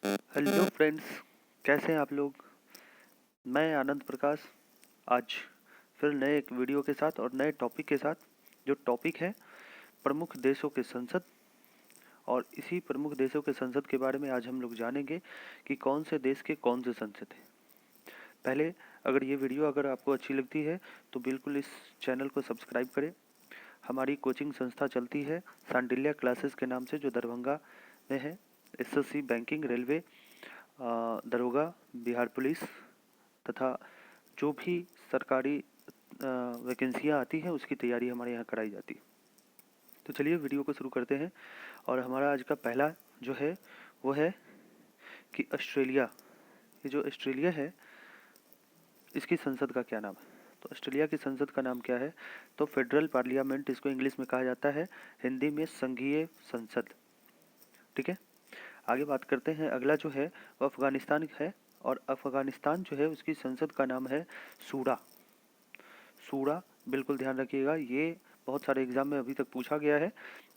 Hello friends, कैसे हैं आप लोग। मैं आनंद प्रकाश आज फिर नए एक वीडियो के साथ और नए टॉपिक के साथ। जो टॉपिक है प्रमुख देशों के संसद, और इसी प्रमुख देशों के संसद के बारे में आज हम लोग जानेंगे कि कौन से देश के कौन से संसद है। पहले अगर ये वीडियो अगर आपको अच्छी लगती है तो बिल्कुल इस चैनल को सब्सक्राइब करें। हमारी कोचिंग संस्था चलती है सांडिल्या क्लासेस के नाम से, जो दरभंगा में है। एसएससी, बैंकिंग, रेलवे, दरोगा, बिहार पुलिस तथा जो भी सरकारी वैकेंसियाँ आती हैं उसकी तैयारी हमारे यहाँ कराई जाती है। तो चलिए वीडियो को शुरू करते हैं। और हमारा आज का पहला जो है वो है कि ऑस्ट्रेलिया, ये जो ऑस्ट्रेलिया है इसकी संसद का क्या नाम है। तो ऑस्ट्रेलिया की संसद का नाम क्या है, तो फेडरल पार्लियामेंट इसको इंग्लिश में कहा जाता है, हिंदी में संघीय संसद। ठीक है, आगे बात करते हैं। अगला जो है वो अफगानिस्तान है, और अफगानिस्तान जो है उसकी संसद का नाम है शूरा। शूरा, बिल्कुल ध्यान रखिएगा, ये बहुत सारे एग्जाम में अभी तक पूछा गया है,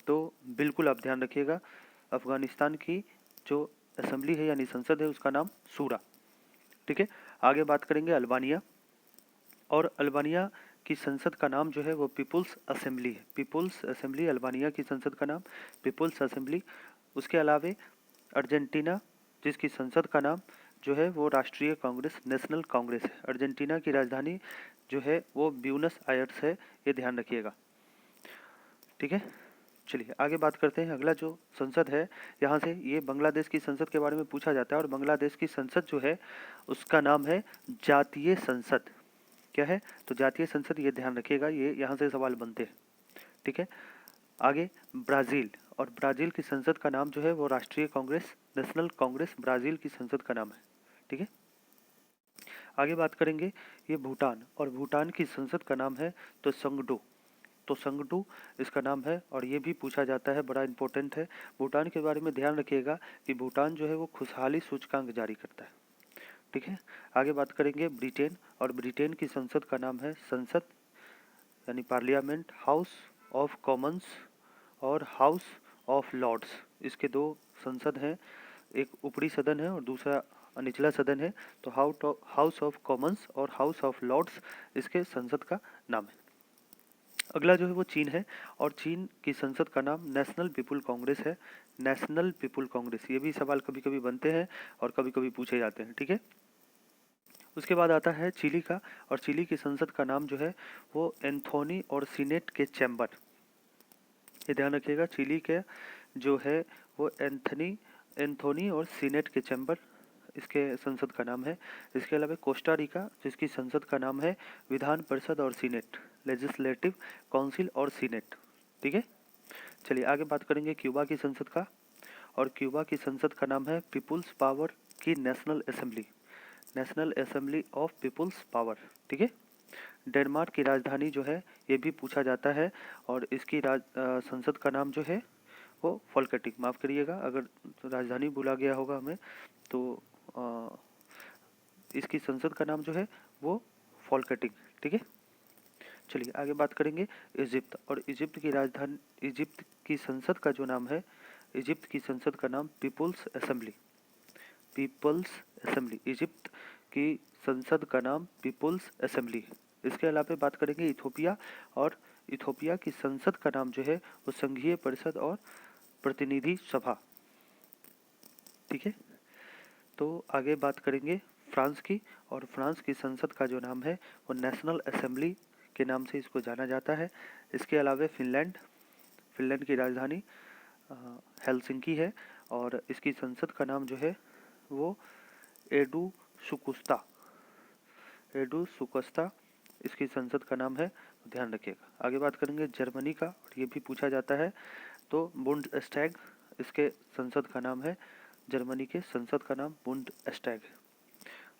तो बिल्कुल आप ध्यान रखिएगा। अफगानिस्तान की जो असेंबली है यानी संसद है उसका नाम शूरा। ठीक है, आगे बात करेंगे अल्बानिया। और अल्बानिया की संसद का नाम जो है वो पीपुल्स असेंबली है। पीपुल्स असेंबली अल्बानिया की संसद का नाम पीपुल्स असेंबली। उसके अलावे अर्जेंटीना, जिसकी संसद का नाम जो है वो राष्ट्रीय कांग्रेस, नेशनल कांग्रेस है। अर्जेंटीना की राजधानी जो है वो ब्यूनस आयर्स है, ये ध्यान रखिएगा। ठीक है, चलिए आगे बात करते हैं। अगला जो संसद है यहाँ से, ये बांग्लादेश की संसद के बारे में पूछा जाता है, और बांग्लादेश की संसद जो है उसका नाम है जातीय संसद। क्या है, तो जातीय संसद, ये ध्यान रखिएगा, ये यहाँ से सवाल बनते हैं। ठीक है, आगे ब्राज़ील, और ब्राज़ील की संसद का नाम जो है वो राष्ट्रीय कांग्रेस, नेशनल कांग्रेस ब्राज़ील की संसद का नाम है। ठीक है, आगे बात करेंगे ये भूटान, और भूटान की संसद का नाम है तो संगडू। तो संगडू इसका नाम है, और ये भी पूछा जाता है, बड़ा इंपॉर्टेंट है। भूटान के बारे में ध्यान रखिएगा कि भूटान जो है वो खुशहाली सूचकांक जारी करता है। ठीक है, आगे बात करेंगे ब्रिटेन, और ब्रिटेन की संसद का नाम है संसद यानी पार्लियामेंट, हाउस ऑफ कॉमन्स और हाउस ऑफ लॉर्ड्स। इसके दो संसद हैं, एक ऊपरी सदन है और दूसरा निचला सदन है। तो हाउस ऑफ कॉमन्स और हाउस ऑफ लॉर्ड्स इसके संसद का नाम है। अगला जो है वो चीन है, और चीन की संसद का नाम नेशनल पीपुल कांग्रेस है। नेशनल पीपुल कांग्रेस, ये भी सवाल कभी कभी बनते हैं और कभी कभी पूछे जाते हैं। ठीक है, उसके बाद आता है चिली का, और चिली की संसद का नाम जो है वो एंथोनी और सीनेट के चैम्बर। ये ध्यान रखिएगा, चिली के जो है वो एंथोनी और सीनेट के चैम्बर इसके संसद का नाम है। इसके अलावा कोस्टा रिका, जिसकी संसद का नाम है विधान परिषद और सीनेट, लेजिस्लेटिव काउंसिल और सीनेट। ठीक है, चलिए आगे बात करेंगे क्यूबा की संसद का, और क्यूबा की संसद का नाम है पीपुल्स पावर की National Assembly, National Assembly of People's Power. ठीक है, डेनमार्क की राजधानी जो है ये भी पूछा जाता है, और इसकी संसद का नाम जो है वो फॉल्केटिंग, माफ़ करिएगा अगर राजधानी भूला गया होगा हमें, तो आ, इसकी संसद का नाम जो है वो फॉल्केटिंग। ठीक है, चलिए आगे बात करेंगे इजिप्ट, और इजिप्ट की राजधानी, इजिप्ट की संसद का जो नाम है, इजिप्ट की संसद का नाम People's Assembly, People's Assembly. Egypt की संसद का नाम पीपुल्स असेंबली है। इसके अलावा बात करेंगे इथोपिया, और इथोपिया की संसद का नाम जो है वो संघीय परिषद और प्रतिनिधि सभा। ठीक है, तो आगे बात करेंगे फ्रांस की, और फ्रांस की संसद का जो नाम है वो नेशनल असेंबली के नाम से इसको जाना जाता है। इसके अलावा फिनलैंड, फिनलैंड की राजधानी हेलसिंकी है, और इसकी संसद का नाम जो है वो एडू सुकुस्ता, एडू सुकस्ता इसकी संसद का नाम है, तो ध्यान रखिएगा। आगे बात करेंगे जर्मनी का, और ये भी पूछा जाता है, तो बुंडस्टैग इसके संसद का नाम है, जर्मनी के संसद का नाम बुंडस्टैग है।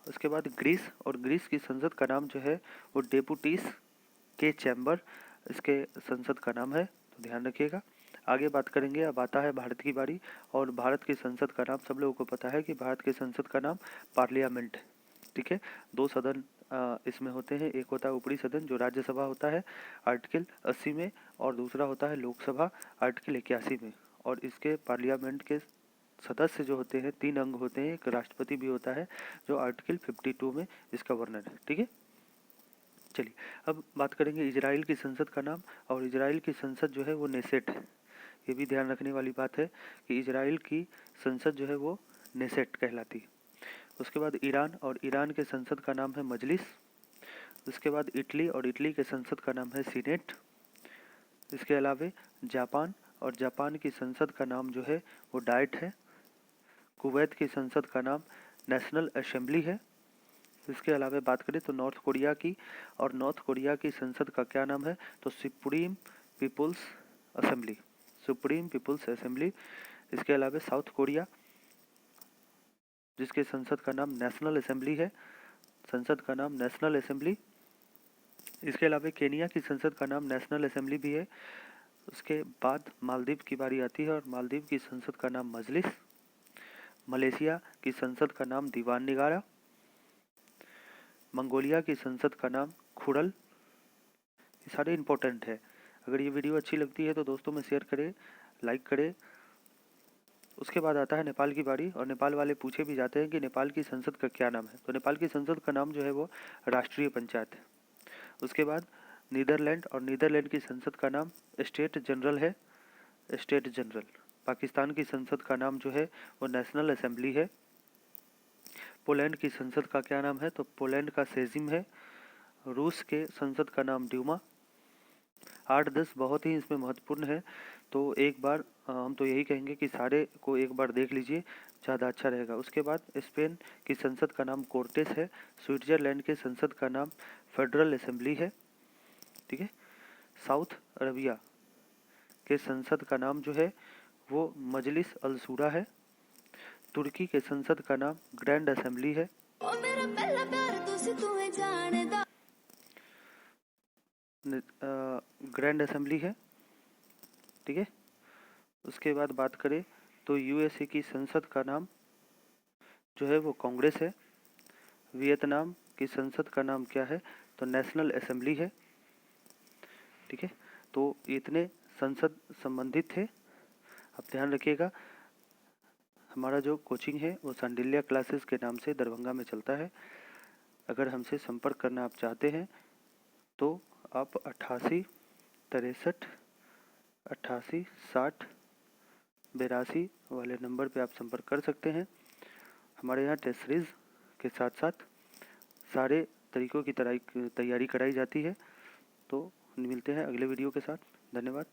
उसके बाद ग्रीस, और ग्रीस की संसद का नाम जो है वो डेपुटीज के चैम्बर इसके संसद का नाम है, तो ध्यान रखिएगा। आगे बात करेंगे, अब आता है भारत की बारी, और भारत की संसद का नाम सब लोगों को पता है कि भारत की संसद का नाम पार्लियामेंट है। ठीक है, दो सदन इसमें होते हैं, एक होता है ऊपरी सदन जो राज्यसभा होता है आर्टिकल 80 में, और दूसरा होता है लोकसभा आर्टिकल 81 में। और इसके पार्लियामेंट के सदस्य जो होते हैं 3 अंग होते हैं, एक राष्ट्रपति भी होता है जो आर्टिकल 52 में इसका वर्णन है। ठीक है, चलिए अब बात करेंगे इजराइल की संसद का नाम। और इजराइल की संसद जो है वो नेसेट है। ये भी ध्यान रखने वाली बात है कि इजराइल की संसद जो है वो नेसेट कहलाती है। उसके बाद ईरान, और ईरान के संसद का नाम है मजलिस। उसके बाद इटली, और इटली के संसद का नाम है सीनेट। इसके अलावे जापान, और जापान की संसद का नाम जो है वो डाइट है। कुवैत की संसद का नाम नेशनल असेंबली है। इसके अलावा बात करें तो नॉर्थ कोरिया की, और नॉर्थ कोरिया की संसद का क्या नाम है, तो Supreme People's Assembly, Supreme People's Assembly. इसके अलावा साउथ कोरिया, जिसके संसद का नाम नेशनल असेंबली है, संसद का नाम नेशनल असेंबली। इसके अलावा केनिया की संसद का नाम नेशनल असेंबली भी है। उसके बाद मालदीव की बारी आती है, और मालदीव की संसद का नाम मजलिस। मलेशिया की संसद का नाम दीवान निगारा। मंगोलिया की संसद का नाम खुड़ल। ये सारे इंपॉर्टेंट है। अगर ये वीडियो अच्छी लगती है तो दोस्तों में शेयर करें, लाइक करें। उसके बाद आता है नेपाल की बारी, और नेपाल वाले पूछे भी जाते हैं कि नेपाल की संसद का क्या नाम है, तो नेपाल की संसद का नाम जो है वो राष्ट्रीय पंचायत है। उसके बाद नीदरलैंड, और नीदरलैंड की संसद का नाम स्टेट जनरल है, स्टेट जनरल। पाकिस्तान की संसद का नाम जो है वो नेशनल असेंबली है। पोलैंड की संसद का क्या नाम है, तो पोलैंड का सेजिम है। रूस के संसद का नाम ड्यूमा। 8-10 बहुत ही इसमें महत्वपूर्ण है, तो एक बार हम तो यही कहेंगे कि सारे को एक बार देख लीजिए, ज़्यादा अच्छा रहेगा। उसके बाद स्पेन की संसद का नाम कोर्टेस है। स्विट्जरलैंड के संसद का नाम फेडरल असेंबली है। ठीक है, साउथ अरबिया के संसद का नाम जो है वो मजलिस अल शूरा है। तुर्की के संसद का नाम ग्रैंड असेंबली है। ग्रैंड असेंबली है। ठीक है, उसके बाद बात करें तो यूएसए की संसद का नाम जो है वो कांग्रेस है। वियतनाम की संसद का नाम क्या है, तो नेशनल असेंबली है। ठीक है, तो इतने संसद संबंधित थे। आप ध्यान रखिएगा, हमारा जो कोचिंग है वो सांडिल्या क्लासेस के नाम से दरभंगा में चलता है। अगर हमसे संपर्क करना आप चाहते हैं तो आप 88 63 88 60 82 वाले नंबर पे आप संपर्क कर सकते हैं। हमारे यहाँ टेस्ट सीरीज के साथ साथ सारे तरीक़ों की तैयारी कराई जाती है। तो मिलते हैं अगले वीडियो के साथ। धन्यवाद।